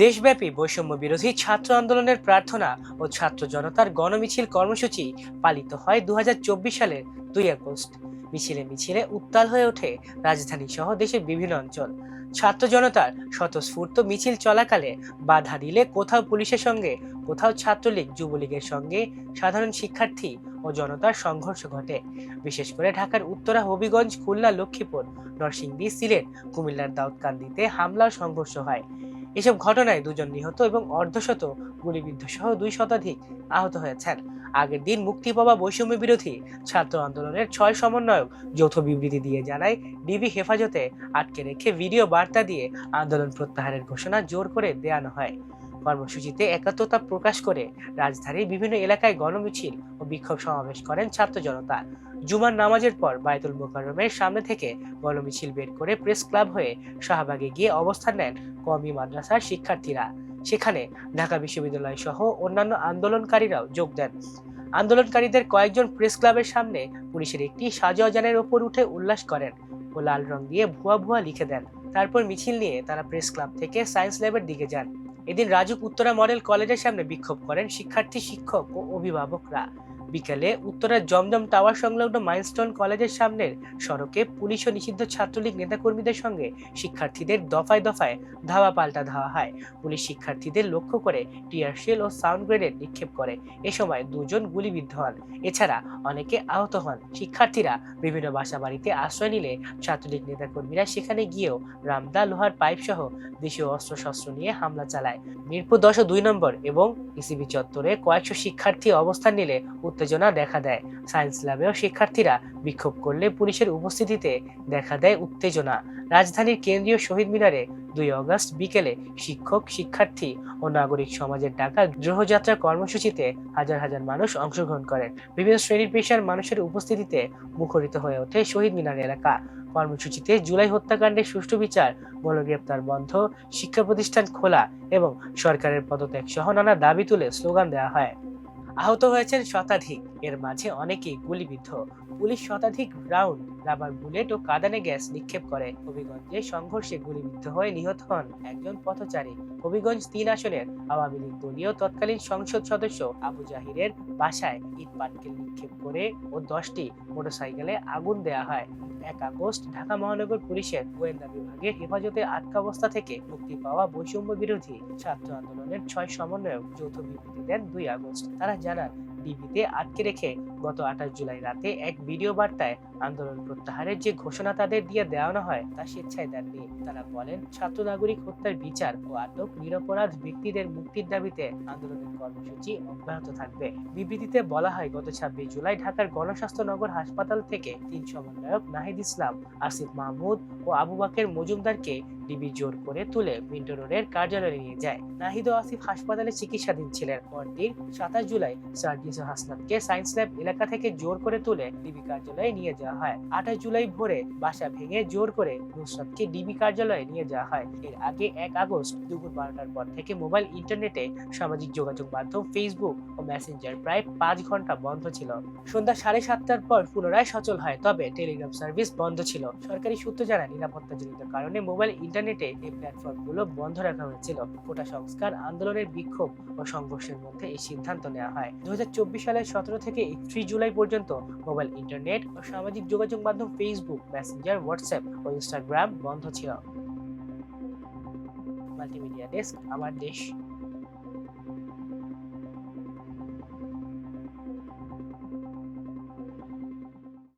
দেশব্যাপী বৈষম্য বিরোধী ছাত্র আন্দোলনের প্রার্থনা ও ছাত্র জনতার গণমিছিল কর্মসূচি পালিত হয় 2024 সালের 2 আগস্ট। মিছিলে মিছিলে উত্তাল হয়ে ওঠে রাজধানী সহ দেশের বিভিন্ন অঞ্চল। ছাত্র জনতার স্বতঃস্ফূর্ত মিছিল চলাকালে বাধা দিলে কোথাও পুলিশের সঙ্গে, কোথাও ছাত্রলীগ যুবলীগের সঙ্গে সাধারণ শিক্ষার্থী ও জনতার সংঘর্ষ ঘটে। বিশেষ করে ঢাকার উত্তরা, হবিগঞ্জ, খুলনা, লক্ষ্মীপুর, নরসিংদী, সিলেট, কুমিল্লার দাউদকান্দিতে হামলা ও সংঘর্ষ হয়। এসব ঘটনায় দুজন নিহত এবং অর্ধশত গুলিবিদ্ধ সহ 2 শতাধিক আহত হয়েছেন। আগের দিন মুক্তি পাওয়া বৈষম্য বিরোধী ছাত্র আন্দোলনের 6 সমন্বয়ক যৌথ বিবৃতি দিয়ে জানায়, ডিবি হেফাজতে আটকে রেখে ভিডিও বার্তা দিয়ে আন্দোলন প্রত্যাহারের ঘোষণা জোর করে দেওয়ানো হয়। কর্মসূচিতে একাত্মতা প্রকাশ করে রাজধানীর বিভিন্ন এলাকায় গণমিছিল ও বিক্ষোভ সমাবেশ করেন ছাত্র জনতা। জুমার নামাজের পর বায়তুল মোকাররমের সামনে থেকে গণমিছিল বের করে প্রেস ক্লাব হয়ে শাহবাগে গিয়ে অবস্থান নেন কওমি মাদ্রাসার শিক্ষার্থীরা। সেখানে ঢাকা বিশ্ববিদ্যালয় সহ অন্যান্য আন্দোলনকারীরাও যোগ দেন। আন্দোলনকারীদের কয়েকজন প্রেস ক্লাবের সামনে পুলিশের একটি সাজোয়া যানের ওপর উঠে উল্লাস করেন ও লাল রং দিয়ে ভুয়া ভুয়া লিখে দেন। তারপর মিছিল নিয়ে তারা প্রেস ক্লাব থেকে সায়েন্স ল্যাবের দিকে যান। এদিন রাজুক উত্তরা মডেল কলেজের সামনে বিক্ষোভ করেন শিক্ষার্থী, শিক্ষক ও অভিভাবকরা। বিকেলে উত্তরার জমজম টাওয়ার সংলগ্ন মাইলস্টোন কলেজের সামনের সড়কে পুলিশ ও নিষিদ্ধ ছাত্রলীগ নেতাকর্মীদের সঙ্গে শিক্ষার্থীদের দফায় দফায় ধাওয়া পাল্টা ধাওয়া হয়। পুলিশ শিক্ষার্থীদের লক্ষ্য করে টিয়ার শেল ও সাউন্ড গ্রেনেড নিক্ষেপ করে। এ সময় 2 জন গুলিবিদ্ধ হন। এছাড়া অনেকে আহত হন। শিক্ষার্থীরা বিভিন্ন বাসাবাড়িতে আশ্রয় নিলে ছাত্রলীগ নেতাকর্মীরা সেখানে গিয়েও রামদা, লোহার পাইপ সহ দেশীয় অস্ত্রশস্ত্র নিয়ে হামলা চালায়। মিরপুর 10 ও 2 নম্বর এবং ইসিবি চত্বরে কয়েকশো শিক্ষার্থী অবস্থান নিলে উত্তেজনা দেখা দেয়। সায়েন্স ল্যাবেও শিক্ষার্থীরা বিক্ষোভ করলে পুলিশের উপস্থিতিতে দেখা দেয় উত্তেজনা। রাজধানীর কেন্দ্রীয় শহীদ মিনারে 2 আগস্ট বিকেলে শিক্ষক, শিক্ষার্থী ও নাগরিক সমাজের ডাকা গ্রহযাত্রা কর্মসূচিতে হাজার হাজার মানুষ অংশগ্রহণ করেন। বিভিন্ন শ্রেণীর পেশার মানুষের উপস্থিতিতে মুখরিত হয়ে ওঠে শহীদ মিনার এলাকা। কর্মসূচিতে জুলাই হত্যাকাণ্ডের সুষ্ঠু বিচার, গণগ্রেপ্তার বন্ধ, শিক্ষা প্রতিষ্ঠান খোলা এবং সরকারের পদত্যাগ সহ নানা দাবি তুলে স্লোগান দেওয়া হয়। আহত হয়েছেন শতাধিক, এর মাঝে অনেকেই গুলিবিদ্ধ। পুলিশ শতাধিক রাউন্ড রাবার বুলেট ও কাঁদানে গ্যাস নিক্ষেপ করে। হবিগঞ্জে সংঘর্ষে গুলিবিদ্ধ হয়ে নিহত হন একজন পথচারী। হবিগঞ্জ 3 আসনের আওয়ামী লীগ দলীয় তৎকালীন সংসদ সদস্য আবু জাহিরের বাসায় ইট পাটকেল নিক্ষেপ করে ও 10টি মোটরসাইকেলে আগুন দেয়া হয়। 1 আগস্ট ঢাকা মহানগর পুলিশের গোয়েন্দা বিভাগের হেফাজতে আটক অবস্থা থেকে মুক্তি পাওয়া বৈষম্য বিরোধী ছাত্র আন্দোলনের 6 সমন্বয়ক যৌথ বিবৃতি দেন 2 আগস্ট। তারা জানান, ডিবিতে আটকে রেখে গত 28 জুলাই রাতে এক ভিডিও বার্তায় আন্দোলন প্রত্যাহারের যে ঘোষণা তাদের দিয়ে দেওয়ানো হয় তা স্বেচ্ছায় দেননি। তারা বলেন, ছাত্র নাগরিক হত্যার বিচার ও আটক নিরপরাধ ব্যক্তিদের মুক্তির দাবিতে আন্দোলনের কর্মসূচি অব্যাহত থাকবে। বিবৃতিতে বলা হয়, গত 26 জুলাই ঢাকার গণস্বাস্থ্য নগর হাসপাতাল থেকে 3 সমন্বয়ক নাহিদ ইসলাম, আসিফ মাহমুদ ও আবু বাকের মজুমদারকে ডিবি জোর করে তুলে মিন্টো রোডের কার্যালয়ে নিয়ে যায়। নাহিদ ও আসিফ হাসপাতালে চিকিৎসাধীন ছিলেন। পরদিন 27 জুলাই সার্জিস হাসনাতকে সায়েন্স ল্যাব এলাকা থেকে জোর করে তুলে ডিবি কার্যালয়ে নিয়ে যাওয়া হয়। 28 জুলাই ভোরে বাসা ভেঙে জোর করে নুসরাতকে ডিবি কার্যালয়ে নিয়ে যাওয়া হয়। এর আগে 1 আগস্ট দুপুর 12টার পর থেকে মোবাইল, ইন্টারনেটে, সামাজিক যোগাযোগ মাধ্যম ফেসবুক ও মেসেঞ্জার প্রায় 5 ঘন্টা বন্ধ ছিল। সন্ধ্যা 7:30টার পর পুনরায় সচল হয়, তবে টেলিগ্রাম সার্ভিস বন্ধ ছিল। সরকারি সূত্র জানায়, নিরাপত্তাজনিত কারণে মোবাইল, ইন্টারনেটে এই প্ল্যাটফর্মগুলো বন্ধ রাখা হয়েছিল। কোটা সংস্কার আন্দোলনের বিক্ষোভ ও সংঘর্ষের মধ্যে এই সিদ্ধান্ত নেওয়া হয়। 2024 সালের 17 থেকে 31 জুলাই পর্যন্ত মোবাইল, ইন্টারনেট ও সামাজিক যোগাযোগ মাধ্যম ফেসবুক, মেসেঞ্জার, হোয়াটসঅ্যাপ ও ইনস্টাগ্রাম বন্ধ ছিল। মাল্টিমিডিয়া ডেস্ক, আমার দেশ।